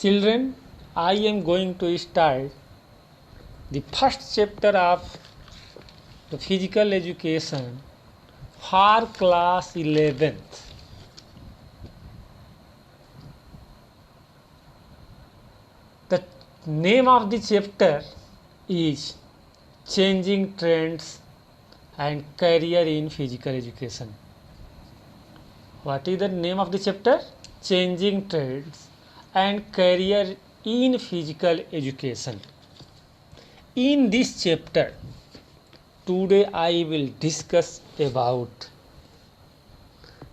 Children, I am going to start the first chapter of the physical education for class 11th. The name of the chapter is Changing Trends and Career in Physical Education. What is the name of the chapter? Changing Trends and Career in Physical Education. In this chapter, today I will discuss about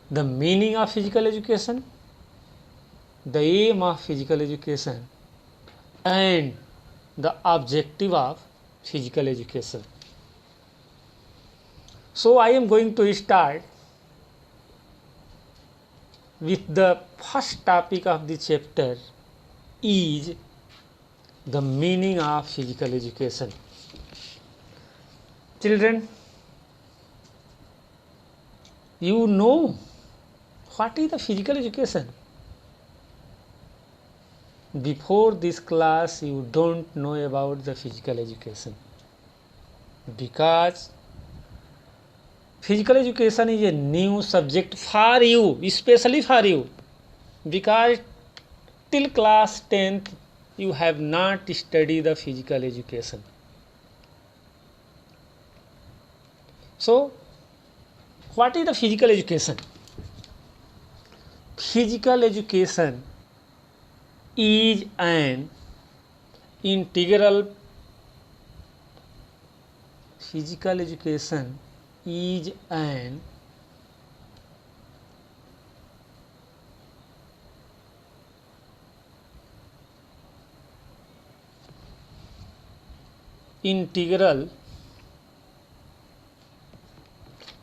the meaning of physical education, the aim of physical education, and the objective of physical education. So I am going to start with the first topic of the chapter is the meaning of physical education. Children, you know what is the physical education? Before this class, you don't know about the physical education because physical education is a new subject for you, especially for you, because till class 10th you have not studied the physical education. So, what is the physical education? Physical education is an integral physical education is an integral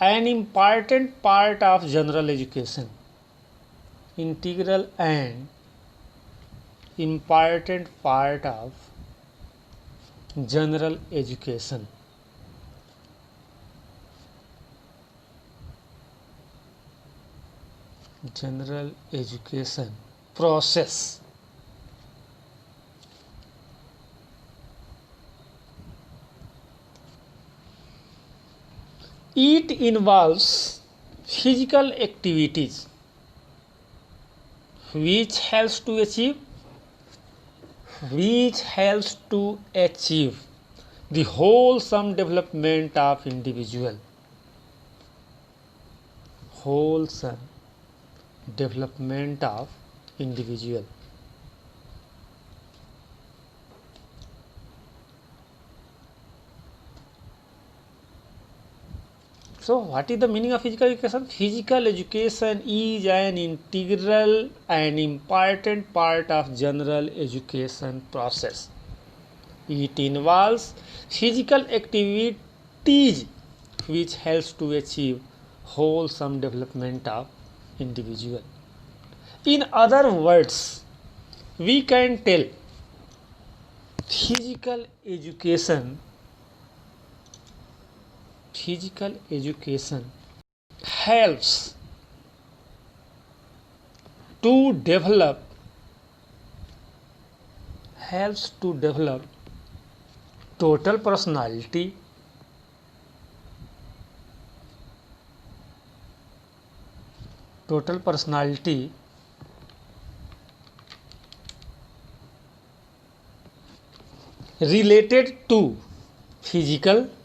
an important part of general education. Integral and important part of general education. General education process. It involves physical activities which helps to achieve the wholesome development of individual. Wholesome development of individual. So, what is the meaning of physical education? Physical education is an integral and important part of general education process. It involves physical activities which helps to achieve wholesome development of individual. In other words, we can tell physical education helps to develop total personality, related to physical,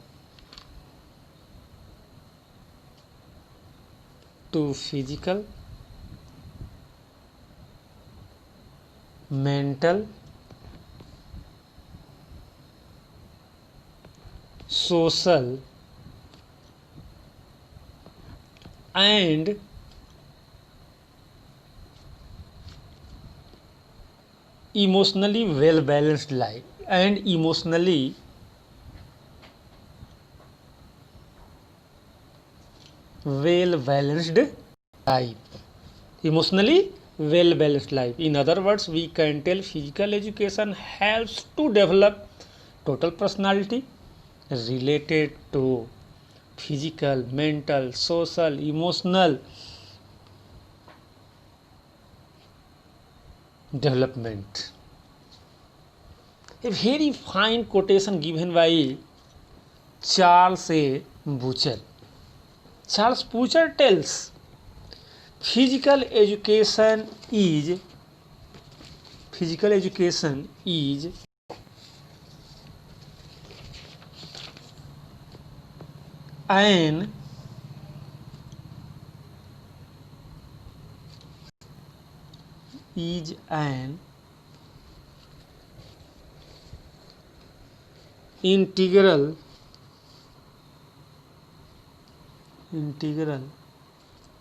mental, social, and emotionally well balanced life. Emotionally well balanced life. In other words, we can tell physical education helps to develop total personality related to physical, mental, social, emotional development. A very fine quotation given by Charles A. Butcher. Charles Butcher tells, physical education is an integral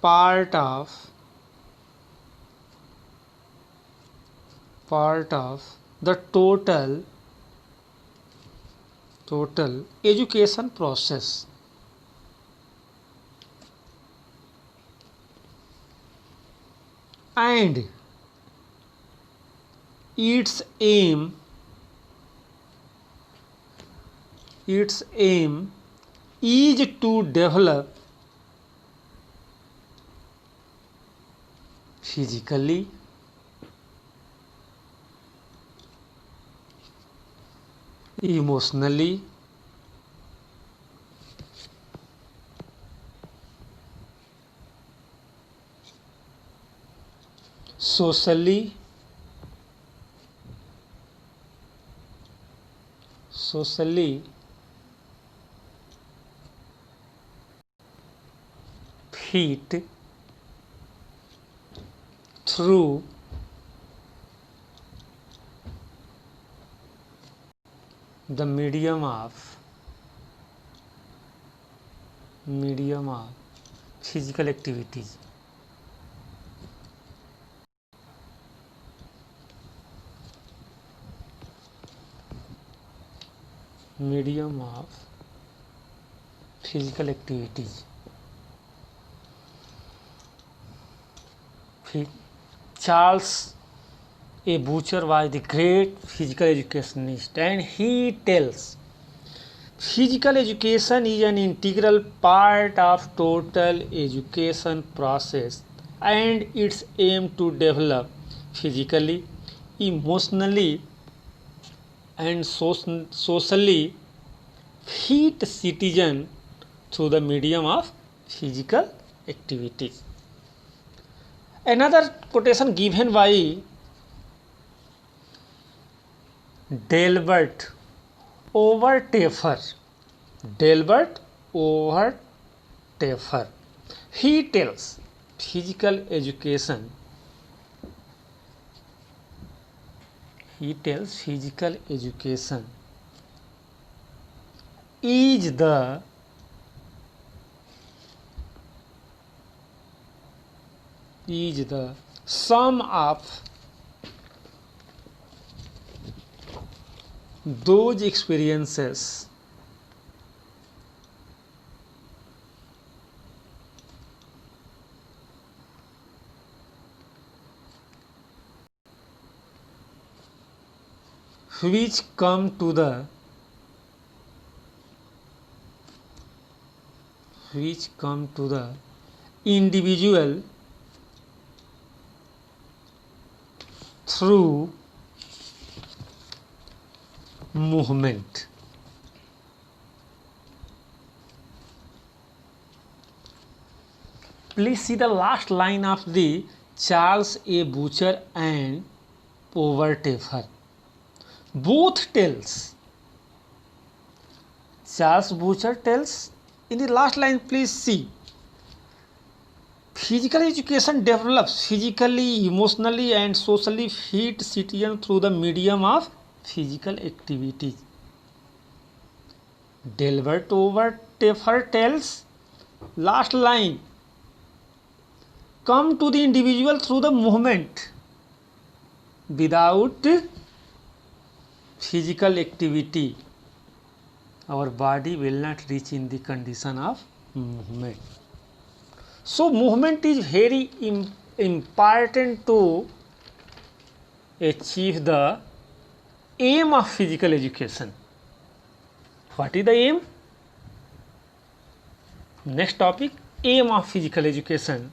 part of the total education process. And its aim is to develop physically, emotionally, socially, fit through the medium of physical activities. Medium of physical activities. Charles A. Butcher was the great physical educationist, and he tells, physical education is an integral part of total education process, and its aim to develop physically, emotionally, and socially fit citizen through the medium of physical activities. Another quotation given by Delbert Overtaffer. He tells, physical education is the sum of those experiences which come to the individual through movement. Please see the last line of the Charles A. Butcher and Overtaffer. Both tells. Charles Butcher tells, in the last line, please see, physical education develops physically, emotionally, and socially fit citizen through the medium of physical activities. Delbert Overtaffer tells, last line, come to the individual through the movement. Without physical activity, our body will not reach in the condition of movement. So movement is very important to achieve the aim of physical education. What is the aim? Next topic, aim of physical education.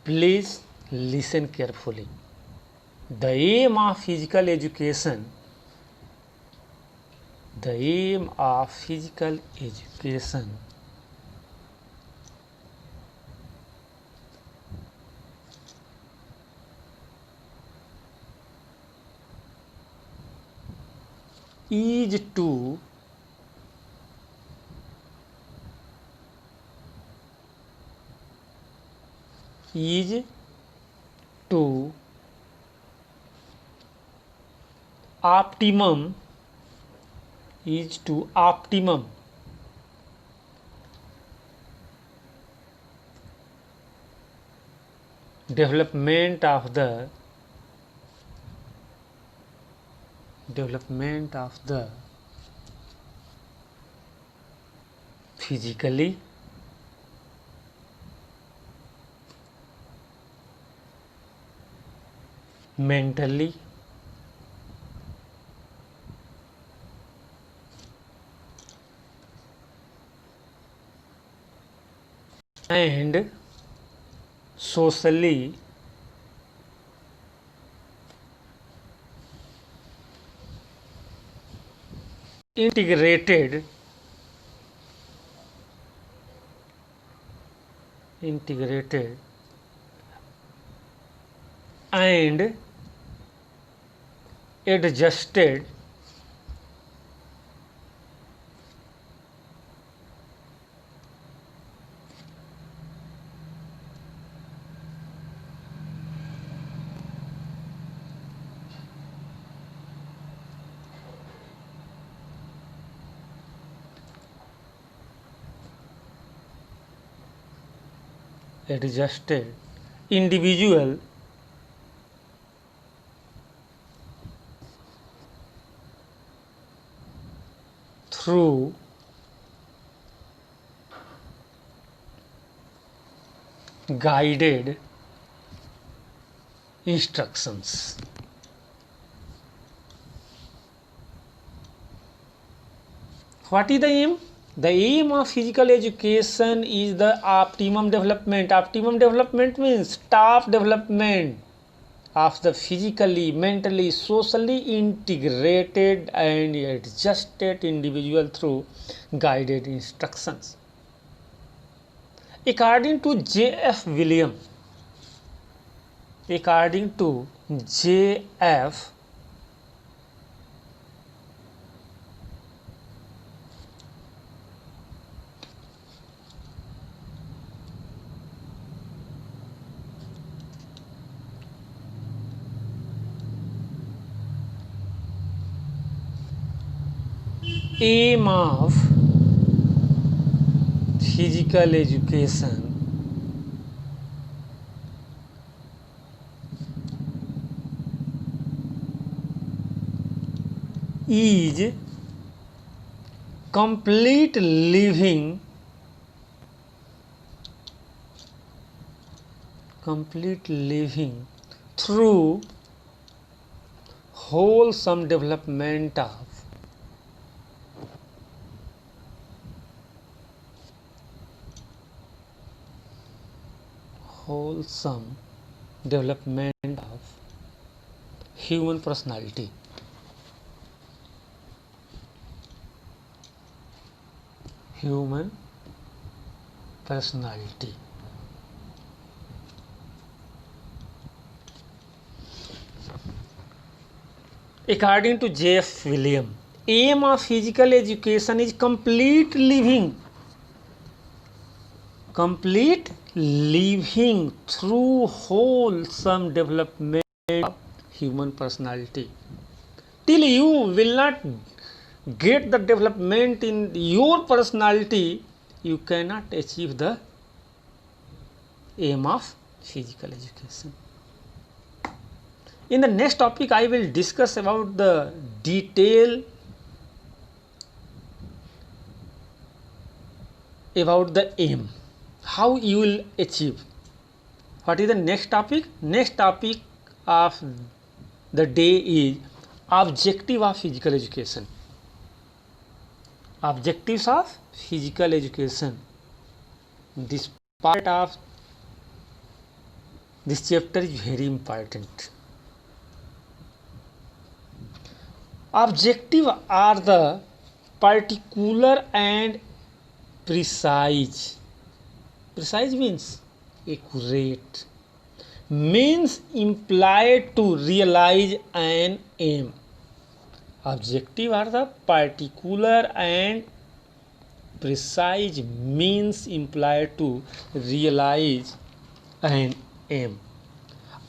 Please listen carefully. The aim of physical education, the aim of physical education is to optimum development of the physically, mentally, and socially integrated and adjusted individual through guided instructions. What is the aim? The aim of physical education is the optimum development. Optimum development means staff development of the physically, mentally, socially integrated and adjusted individual through guided instructions. According to J.F. Williams, aim of physical education is complete living through wholesome development of human personality. According to J.F. Williams, aim of physical education is complete living through wholesome development of human personality. Till you will not get the development in your personality, you cannot achieve the aim of physical education. In the next topic, I will discuss about the detail about the aim, how you will achieve. What is the next topic? Next topic of the day is objective of physical education. Objectives of physical education. This part of this chapter is very important. Objective are the particular and precise. Precise means accurate. Means implied to realize an aim. Objective are the particular and precise means implied to realize an aim.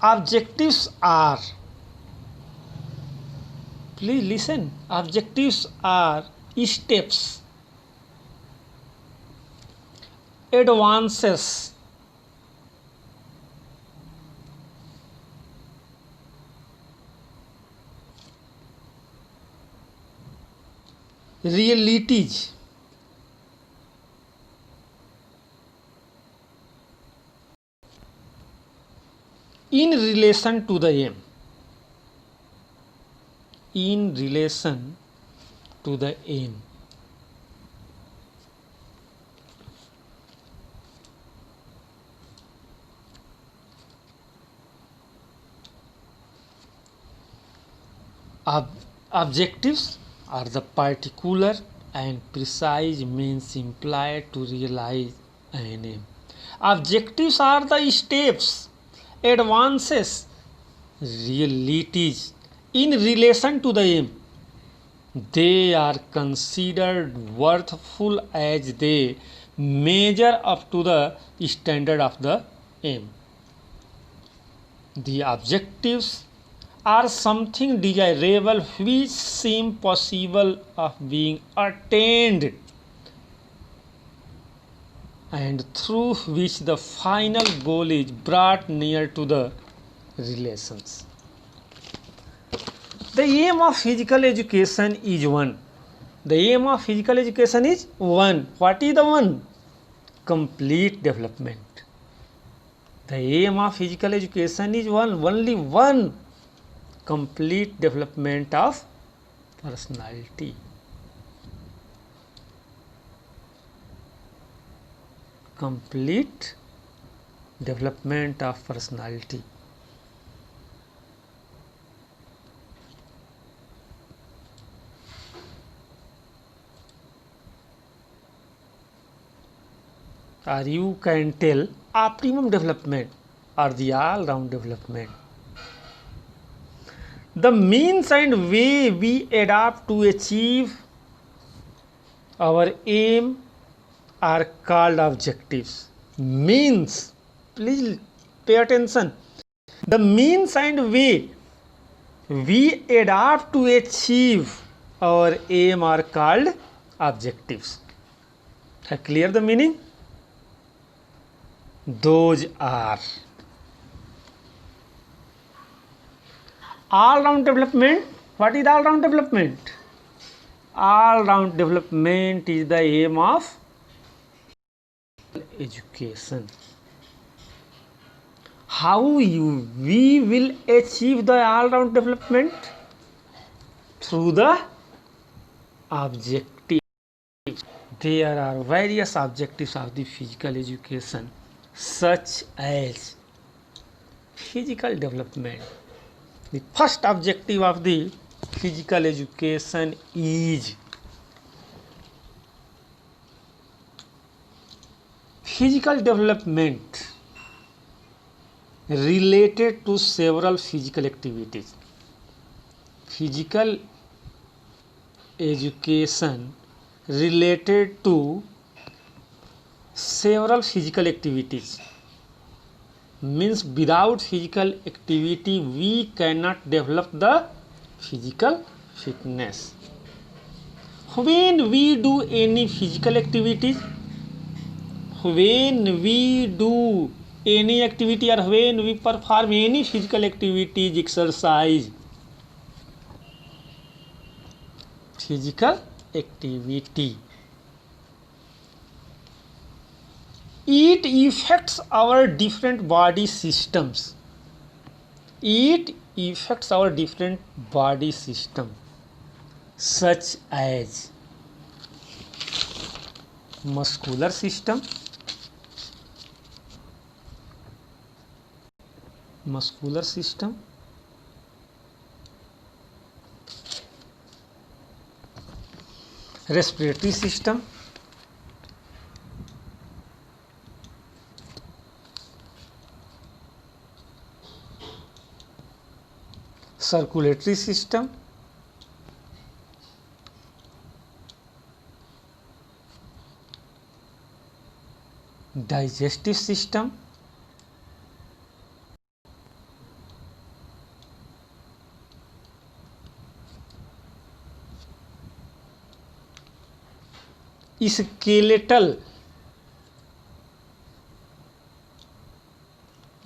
Objectives are, please listen, objectives are steps, advances, realities, in relation to the aim. In relation to the aim. Objectives are the particular and precise means implied to realize an aim. Objectives are the steps, advances, realities in relation to the aim. They are considered worthful as they measure up to the standard of the aim. The objectives are something desirable which seem possible of being attained and through which the final goal is brought near to the relations. The aim of physical education is one. The aim of physical education is one. What is the one? Complete development. The aim of physical education is one, only one. Complete development of personality. Complete development of personality. Or you can tell optimum development or the all-round development. The means and way we adapt to achieve our aim are called objectives. Means, please pay attention. The means and way we adapt to achieve our aim are called objectives. Clear the meaning? Those are all-round development. What is all-round development? All-round development is the aim of education. How we will achieve the all-round development? Through the objectives. There are various objectives of the physical education, such as physical development. The first objective of the physical education is physical development related to several physical activities. Physical education related to several physical activities. Means without physical activity we cannot develop the physical fitness. When we do any physical activities, when we do any activity or when we perform any physical activities, exercise, physical activity, it affects our different body systems. It affects our different body system, such as muscular system, respiratory system, circulatory system, digestive system,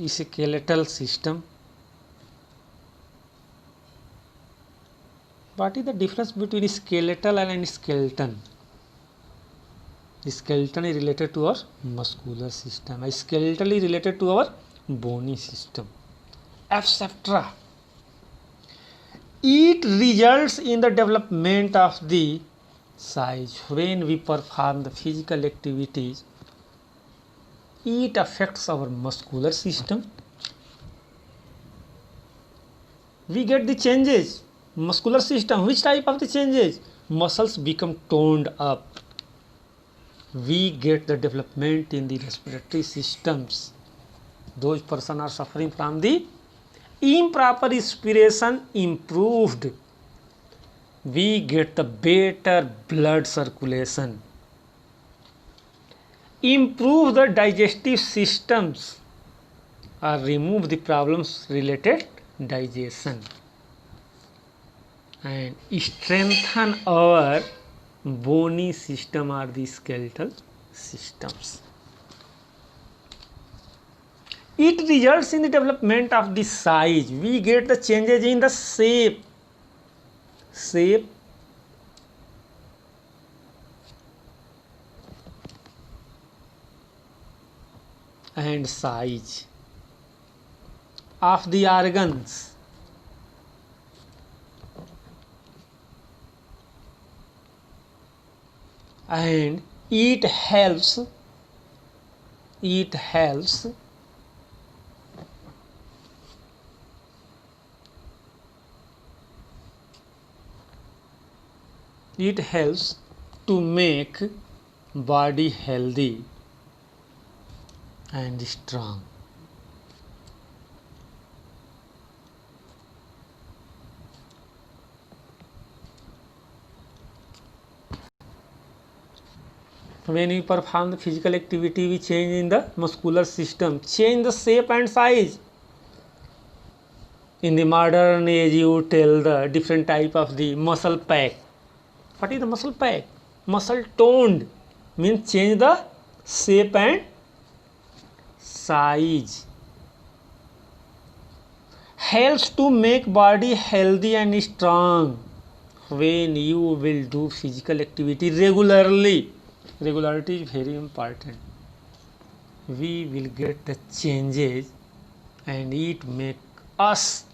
skeletal system. What is the difference between skeletal and skeleton? Skeleton is related to our muscular system, a skeletal is related to our bony system, etc. It results in the development of the size. When we perform the physical activities, it affects our muscular system. We get the changes. Muscular system, which type of the changes? Muscles become toned up. We get the development in the respiratory systems. Those persons are suffering from the improper respiration improved. We get the better blood circulation. Improve the digestive systems or remove the problems related digestion, and strengthen our bony system or the skeletal systems. It results in the development of the size. We get the changes in the shape and size of the organs. And it helps to make body healthy and strong. When we perform the physical activity, we change in the muscular system, change the shape and size. In the modern age, you tell the different type of the muscle pack. What is the muscle pack? Muscle toned means change the shape and size. Helps to make body healthy and strong. When you will do physical activity regularly, regularity is very important, we will get the changes and it make us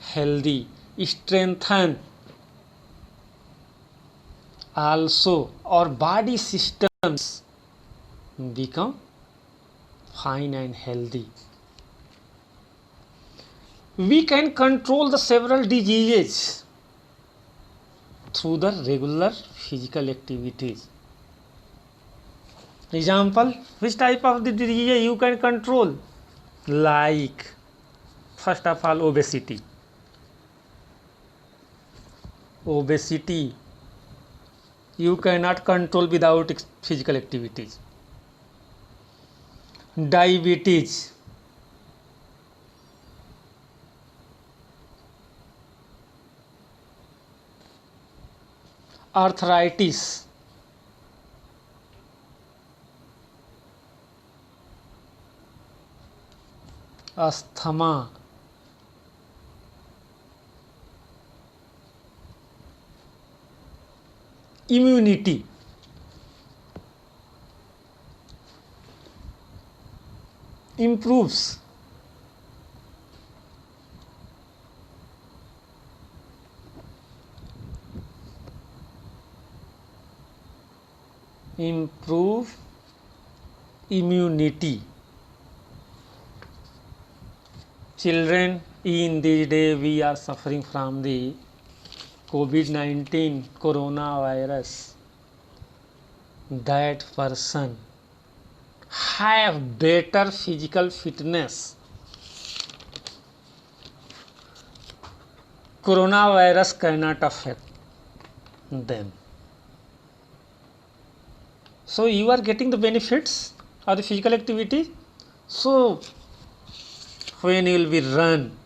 healthy, strengthen. Also our body systems become fine and healthy. We can control the several diseases through the regular physical activities. Example, which type of the disease you can control? Like, first of all, obesity. Obesity you cannot control without physical activities. Diabetes, arthritis, asthma, immunity, improves. Improve immunity. Children, in this day we are suffering from the COVID-19 coronavirus. that person have better physical fitness, coronavirus cannot affect them. So you are getting the benefits of the physical activity. So when you will be run,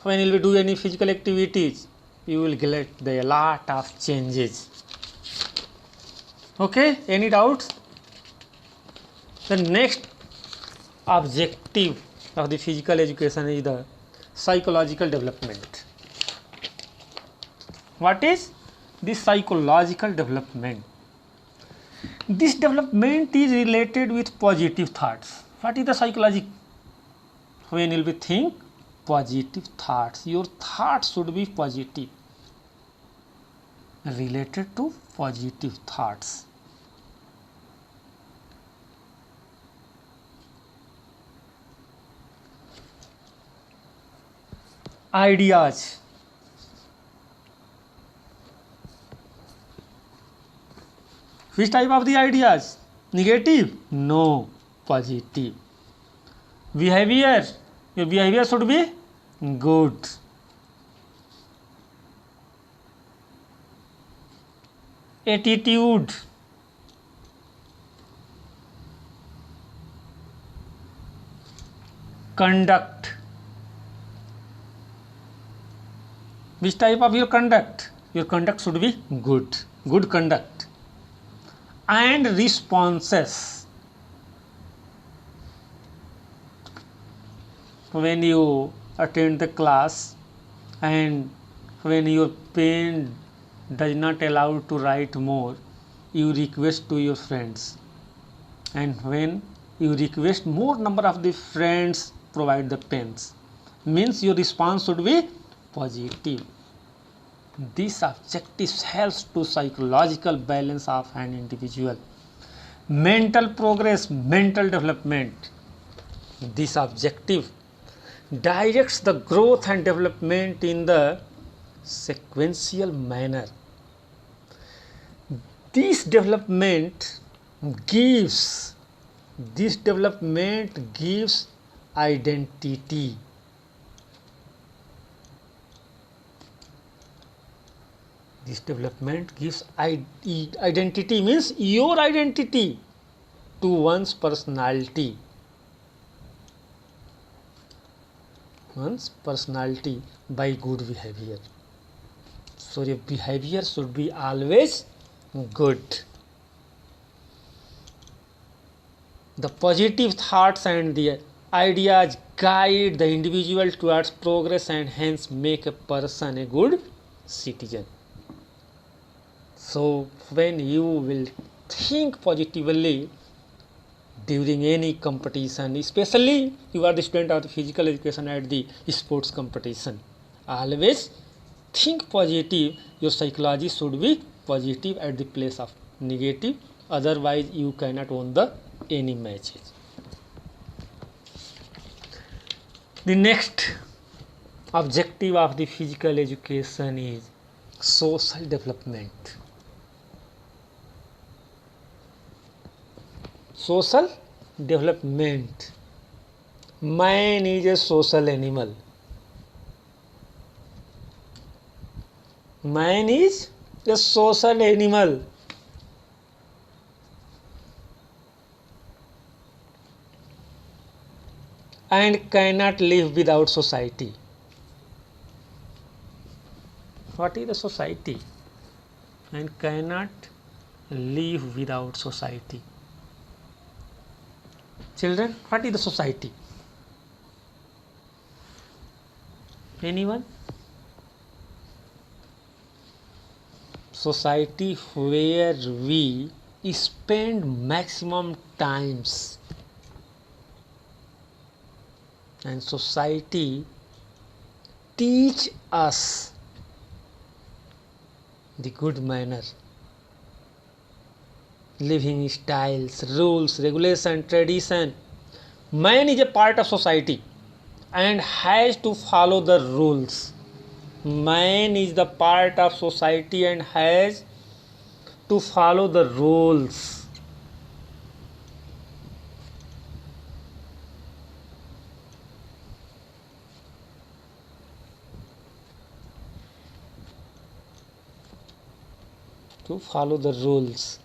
when you will do any physical activities, you will get a lot of changes. Okay, any doubts? The next objective of the physical education is the psychological development. What is this psychological development? This development is related with positive thoughts. What is the psychology? When you will be think positive thoughts, your thoughts should be positive, related to positive thoughts. Ideas. Which type of the ideas? Negative? No, positive. Behavior. Your behavior should be good. Attitude. Conduct. Which type of your conduct? Your conduct should be good. Good conduct. And responses. When you attend the class and when your pen does not allow to write more, you request to your friends, and when you request more number of the friends provide the pens, means your response should be positive. These objectives helps to psychological balance of an individual. Mental progress, mental development. This objective directs the growth and development in the sequential manner. This development gives identity. This development gives identity, means your identity to one's personality. One's personality by good behavior. So your behavior should be always good. The positive thoughts and the ideas guide the individual towards progress and hence make a person a good citizen. So when you will think positively during any competition, especially you are the student of the physical education at the sports competition, always think positive. Your psychology should be positive at the place of negative, otherwise you cannot win the any matches. The next objective of the physical education is social development. Social development. Man is a social animal. Man is a social animal. And cannot live without society. What is the society? And cannot live without society. Children, what is the society? Anyone? Society where we spend maximum times, and society teach us the good manner, living styles, rules, regulation, tradition. Man is a part of society and has to follow the rules. Man is the part of society and has to follow the rules. To follow the rules.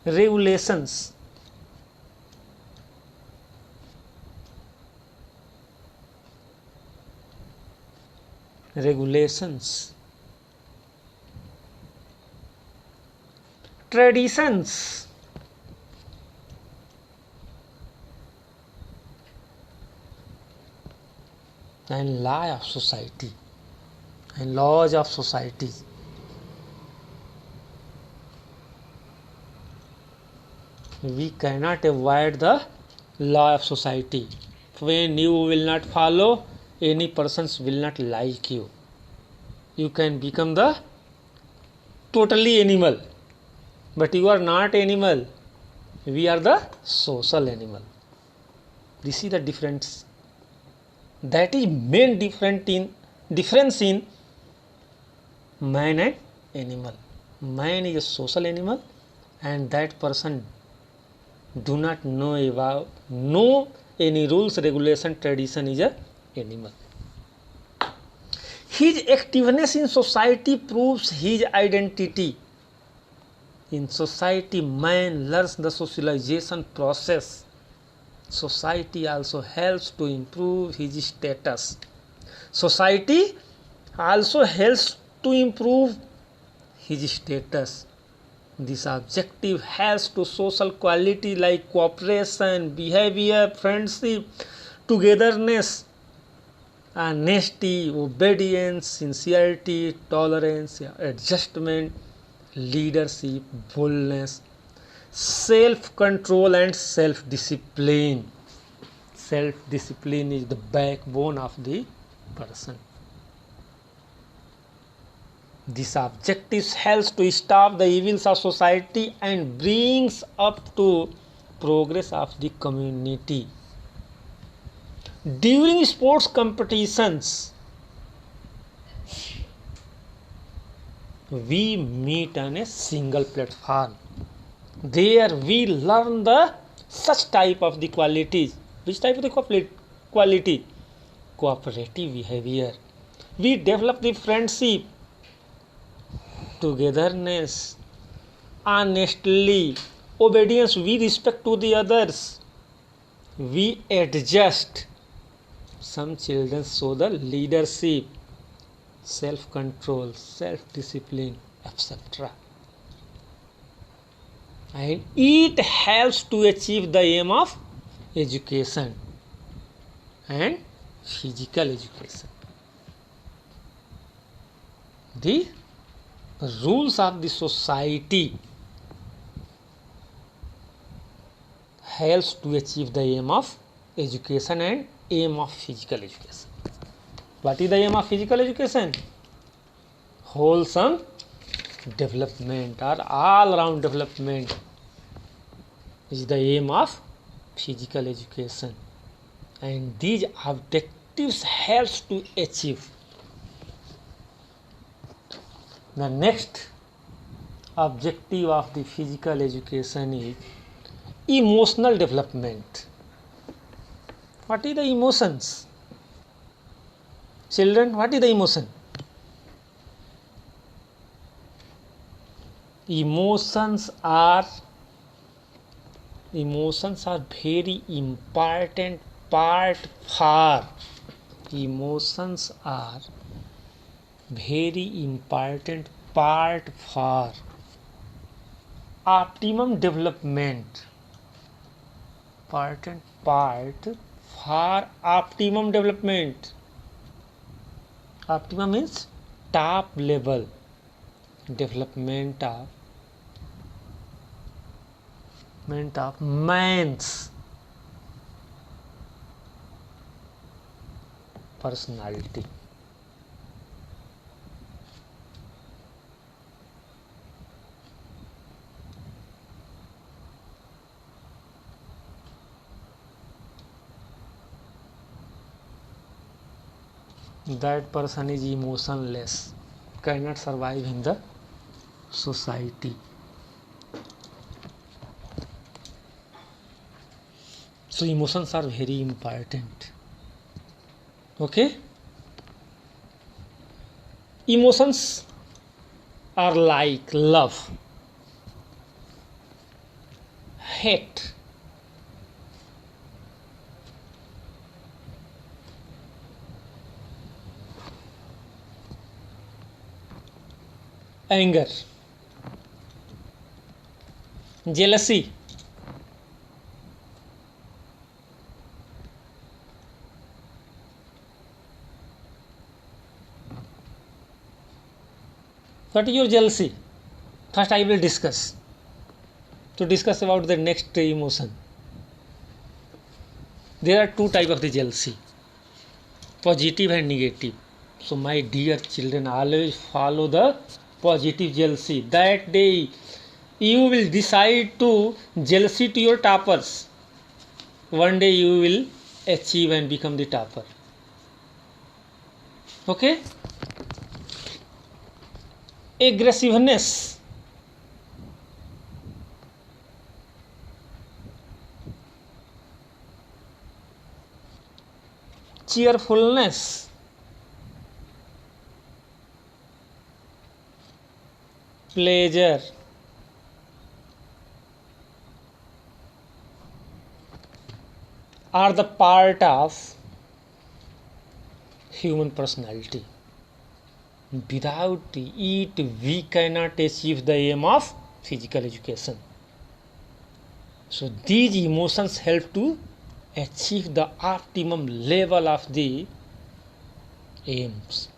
Regulations. Regulations. Traditions. And law of society. And laws of society. We cannot avoid the law of society. When you will not follow, any persons will not like you. You can become the totally animal, but you are not animal. We are the social animal. This is the difference. That is main difference in man and animal. Man is a social animal, and that person do not know about any rules, regulation, tradition is a animal. His activeness in society proves his identity. In society, man learns the socialization process. Society also helps to improve his status. Society also helps to improve his status. This objective has to social quality like cooperation, behavior, friendship, togetherness, honesty, obedience, sincerity, tolerance, adjustment, leadership, boldness, self-control and self-discipline. Self-discipline is the backbone of the person. This objective helps to stop the evils of society and brings up to progress of the community. During sports competitions, we meet on a single platform. There we learn the such type of the qualities. Which type of the quality? Cooperative behavior. We develop the friendship, togetherness, honestly, obedience, we respect to the others, we adjust. Some children show the leadership, self-control, self-discipline, etc. And it helps to achieve the aim of education and physical education. The rules of the society helps to achieve the aim of education and aim of physical education. What is the aim of physical education? Wholesome development or all-round development is the aim of physical education, and these objectives helps to achieve. The next objective of the physical education is emotional development. What is the emotions? Children, what is the emotion? Emotions are very important part for optimum development. Important part for optimum development. Optimum means top level development of man's personality. That person is emotionless, cannot survive in the society. So emotions are very important. Okay? Emotions are like love, hate, anger, jealousy, what is your jealousy? First I will discuss about the next emotion. There are two types of the jealousy, positive and negative. So my dear children, always follow the positive jealousy. That day you will decide to jealousy to your toppers. One day you will achieve and become the topper. Okay? Aggressiveness, cheerfulness, pleasure, are the part of human personality. Without it, we cannot achieve the aim of physical education. So these emotions help to achieve the optimum level of the aims.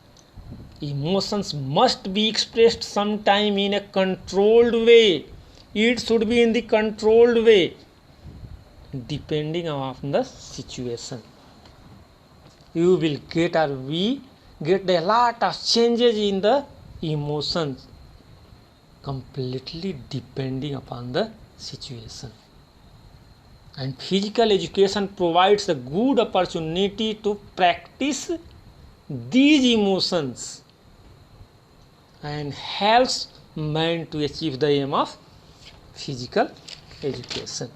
Emotions must be expressed sometime in a controlled way. It should be in the controlled way, depending on the situation. You will get, or we get, a lot of changes in the emotions, completely depending upon the situation. And physical education provides a good opportunity to practice these emotions and helps man to achieve the aim of physical education.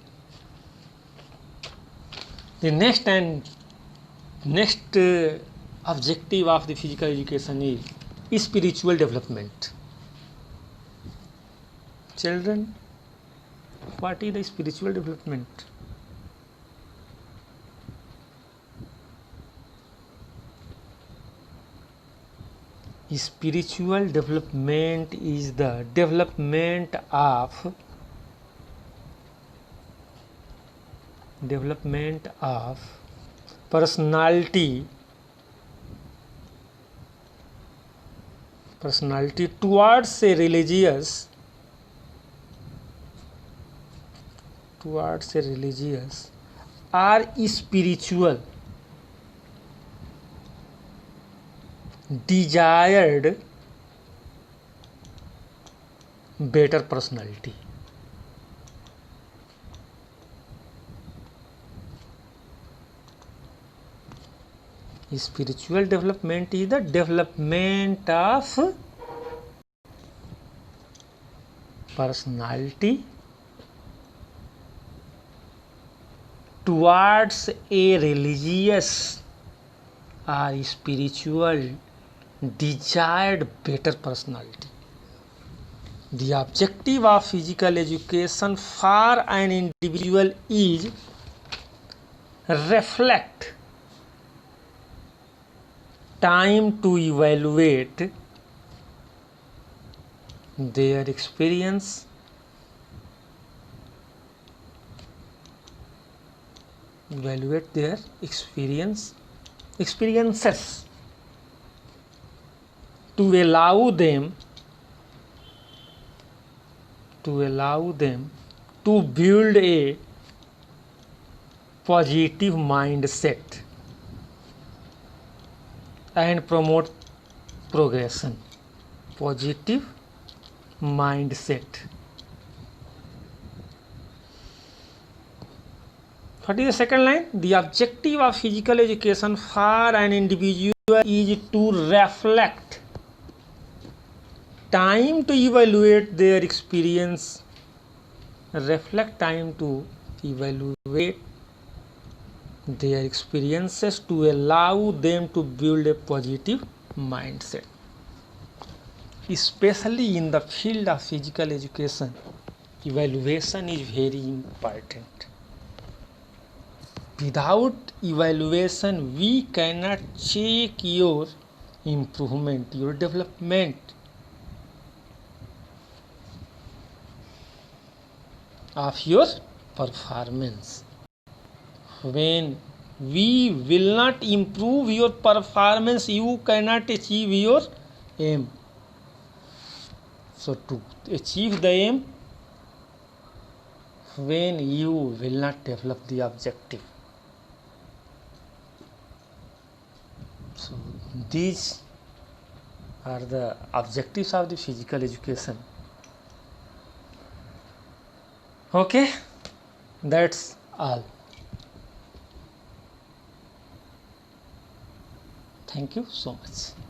The next objective of the physical education is spiritual development. Children, what is the spiritual development? Spiritual development is the development of personality towards a religious or spiritual desired better personality. Spiritual development is the development of personality towards a religious or spiritual desired better personality. The objective of physical education for an individual is reflect time to evaluate their experiences, to allow them to build a positive mindset and promote progression. Positive mindset. What is the second line? The objective of physical education for an individual is to reflect time to evaluate their experience, reflect time to evaluate their experiences to allow them to build a positive mindset. Especially in the field of physical education, evaluation is very important. Without evaluation, we cannot check your improvement, your development of your performance. When we will not improve your performance, you cannot achieve your aim. So to achieve the aim, when you will not develop the objective. So these are the objectives of the physical education. Okay, that's all. Thank you so much.